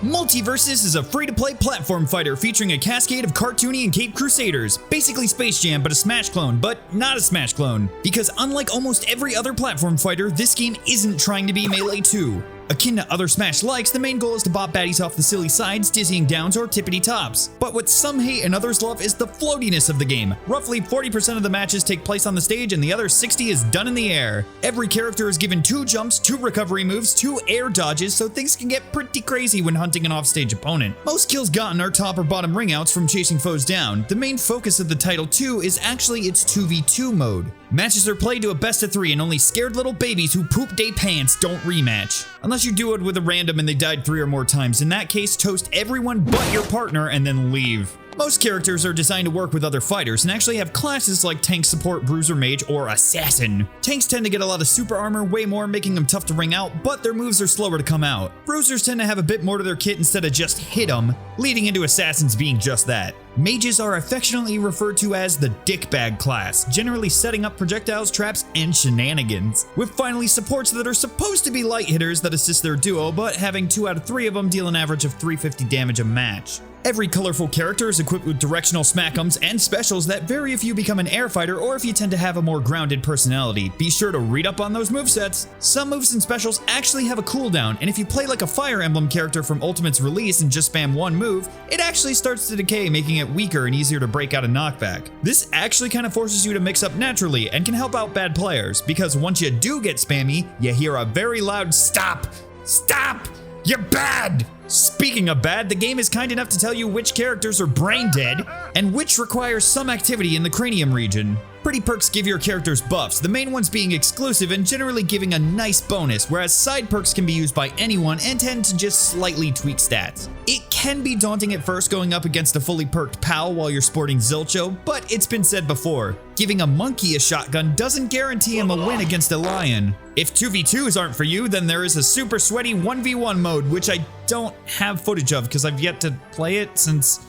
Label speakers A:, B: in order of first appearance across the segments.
A: Multiversus is a free-to-play platform fighter featuring a cascade of cartoony and Cape Crusaders. Basically Space Jam, but a Smash clone, but not a Smash clone. Because unlike almost every other platform fighter, this game isn't trying to be Melee 2. Akin to other Smash likes, the main goal is to bop baddies off the silly sides, dizzying downs, or tippity tops. But what some hate and others love is the floatiness of the game. Roughly 40% of the matches take place on the stage and the other 60% is done in the air. Every character is given 2 jumps, 2 recovery moves, 2 air dodges, so things can get pretty crazy when hunting an offstage opponent. Most kills gotten are top or bottom ring outs from chasing foes down. The main focus of the Title 2 is actually its 2v2 mode. Matches are played to a best of 3 and only scared little babies who poop day pants don't rematch. Unless you do it with a random and they died 3 or more times. In that case, toast everyone but your partner and then leave. Most characters are designed to work with other fighters and actually have classes like Tank, Support, Bruiser, Mage, or Assassin. Tanks tend to get a lot of super armor, way more, making them tough to ring out, but their moves are slower to come out. Bruisers tend to have a bit more to their kit instead of just hit 'em, leading into Assassins being just that. Mages are affectionately referred to as the dickbag class, generally setting up projectiles, traps, and shenanigans. With finally supports that are supposed to be light hitters that assist their duo, but having 2 out of 3 of them deal an average of 350 damage a match. Every colorful character is equipped with directional smackums and specials that vary if you become an air fighter or if you tend to have a more grounded personality. Be sure to read up on those movesets. Some moves and specials actually have a cooldown, and if you play like a Fire Emblem character from Ultimate's release and just spam one move, it actually starts to decay, making it weaker and easier to break out a knockback. This actually kind of forces you to mix up naturally and can help out bad players, because once you do get spammy, you hear a very loud "Stop! Stop! You're bad!" Speaking of bad, the game is kind enough to tell you which characters are brain dead and which requires some activity in the cranium region. Pretty perks give your characters buffs, the main ones being exclusive and generally giving a nice bonus, whereas side perks can be used by anyone and tend to just slightly tweak stats. It can be daunting at first going up against a fully perked pal while you're sporting Zilcho, but it's been said before, giving a monkey a shotgun doesn't guarantee him a win against a lion. If 2v2s aren't for you, then there is a super sweaty 1v1 mode, which I don't have footage of because I've yet to play it since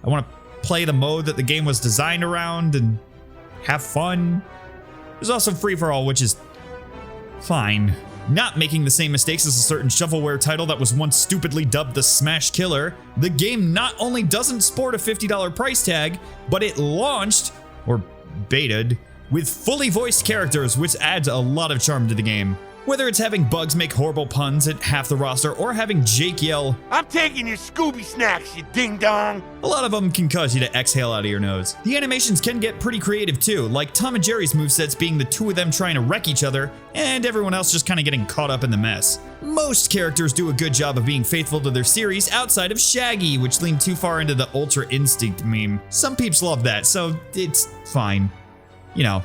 A: I want to play the mode that the game was designed around and have fun. There's also free for all, which is fine. Not making the same mistakes as a certain shovelware title that was once stupidly dubbed the Smash Killer, the game not only doesn't sport a $50 price tag, but it launched, or betaed, with fully voiced characters, which adds a lot of charm to the game. Whether it's having bugs make horrible puns at half the roster or having Jake yell, "I'm taking your Scooby snacks, you ding dong," a lot of them can cause you to exhale out of your nose. The animations can get pretty creative too, like Tom and Jerry's movesets being the 2 of them trying to wreck each other and everyone else just kind of getting caught up in the mess. Most characters do a good job of being faithful to their series outside of Shaggy, which leaned too far into the Ultra Instinct meme. Some peeps love that, so it's fine. You know,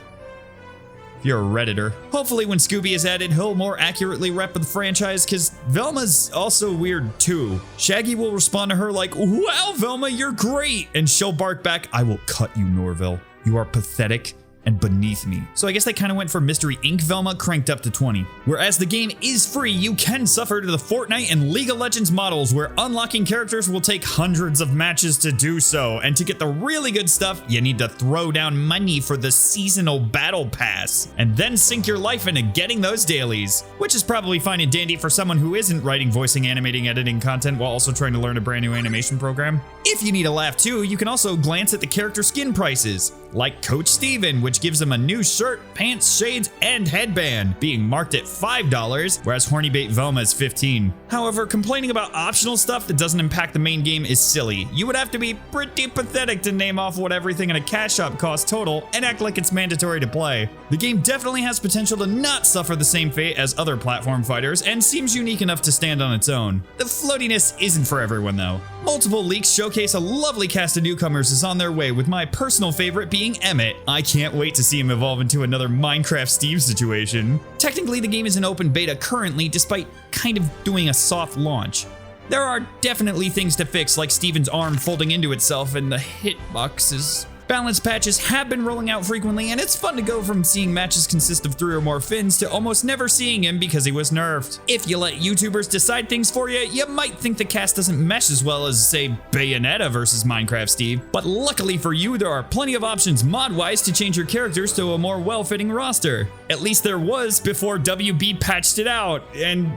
A: if you're a Redditor. Hopefully when Scooby is added, he'll more accurately rep the franchise, because Velma's also weird too. Shaggy will respond to her like, "Wow, Velma, you're great," and she'll bark back, "I will cut you, Norville. You are pathetic and beneath me." So I guess they kind of went for Mystery Inc. Velma cranked up to 20. Whereas the game is free, you can suffer to the Fortnite and League of Legends models, where unlocking characters will take hundreds of matches to do so, and to get the really good stuff, you need to throw down money for the seasonal battle pass, and then sink your life into getting those dailies, which is probably fine and dandy for someone who isn't writing, voicing, animating, editing content while also trying to learn a brand new animation program. If you need a laugh too, you can also glance at the character skin prices, like Coach Steven, which gives him a new shirt, pants, shades, and headband, being marked at $5, whereas Hornybait Velma is $15. However, complaining about optional stuff that doesn't impact the main game is silly. You would have to be pretty pathetic to name off what everything in a cash shop costs total and act like it's mandatory to play. The game definitely has potential to not suffer the same fate as other platform fighters and seems unique enough to stand on its own. The floatiness isn't for everyone though. Multiple leaks showcase a lovely cast of newcomers is on their way, with my personal favorite being Emmett. I can't wait to see him evolve into another Minecraft Steve situation. Technically, the game is in open beta currently, despite kind of doing a soft launch. There are definitely things to fix, like Steven's arm folding into itself, and the hitbox is Balance patches have been rolling out frequently, and it's fun to go from seeing matches consist of 3 or more Finns to almost never seeing him because he was nerfed. If you let YouTubers decide things for you, you might think the cast doesn't mesh as well as, say, Bayonetta versus Minecraft Steve, but luckily for you, there are plenty of options mod-wise to change your characters to a more well-fitting roster. At least there was before WB patched it out, and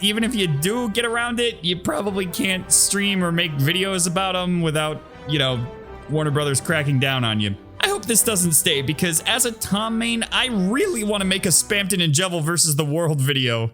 A: even if you do get around it, you probably can't stream or make videos about them without, you know, Warner Brothers cracking down on you. I hope this doesn't stay, because as a Tom main, I really want to make a Spamton and Jevil versus the World video.